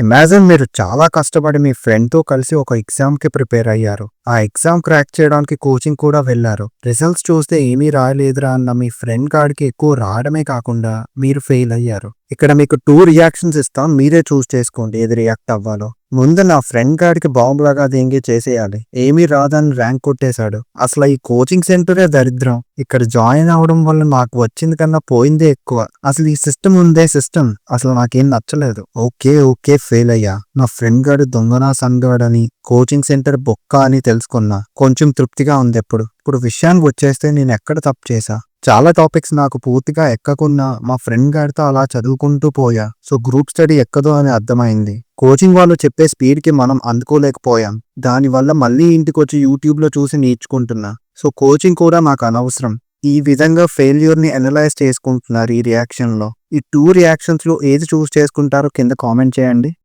Imagine మీరు చాలా కష్టపడి మీ ఫ్రెండ్తో కలిసి ఒక ఎగ్జామ్కి ప్రిపేర్ అయ్యారు. ఆ ఎగ్జామ్ క్రాక్ చేయడానికి కోచింగ్ కూడా వెళ్ళారు. రిజల్ట్స్ చూస్తే ఏమీ రాయలేదురా అన్న మీ ఫ్రెండ్ కాడికి ఎక్కువ రావడమే కాకుండా మీరు ఫెయిల్ అయ్యారు. ఇక్కడ మీకు 2 రియాక్షన్స్ ఇస్తాం, మీరే చూస్ చేసుకోండి ఏది రియాక్ట్ అవ్వాలో. ముందు నా ఫ్రెండ్ గాడికి బాంబులాగా దేంగి చేసేయాలి. ఏమీ రాదని ర్యాంక్ కొట్టేశాడు. అసలు ఈ కోచింగ్ సెంటరే దరిద్రం. ఇక్కడ జాయిన్ అవడం వల్ల నాకు వచ్చింది కన్నా పోయిందే ఎక్కువ. అసలు ఈ సిస్టమ్ ఉందే సిస్టమ్ అసలు నాకేం నచ్చలేదు. ఓకే ఫెయిల్ అయ్యా. నా ఫ్రెండ్ గాడు దొంగనా సంగాడని కోచింగ్ సెంటర్ బొక్క అని తెలుసుకున్నా. కొంచెం తృప్తిగా ఉంది. ఇప్పుడు విషయానికి వచ్చేస్తే నేను ఎక్కడ తప్పు చేశా? చాలా టాపిక్స్ నాకు పూర్తిగా ఎక్కకున్నా మా ఫ్రెండ్ గారితో అలా చదువుకుంటూ పోయా. సో గ్రూప్ స్టడీ ఎక్కదో అని అర్థమైంది. కోచింగ్ వాళ్ళు చెప్పే స్పీడ్కి మనం అందుకోలేకపోయాం. దానివల్ల మళ్ళీ ఇంటికొచ్చి యూట్యూబ్లో చూసి నేర్చుకుంటున్నా. సో కోచింగ్ కూడా నాకు అనవసరం. ఈ విధంగా ఫెయిల్యూర్ని అనలైజ్ చేసుకుంటున్నారు ఈ రియాక్షన్లో. ఈ 2 రియాక్షన్స్లో ఏది చూస్ చేసుకుంటారో కింద కామెంట్ చేయండి.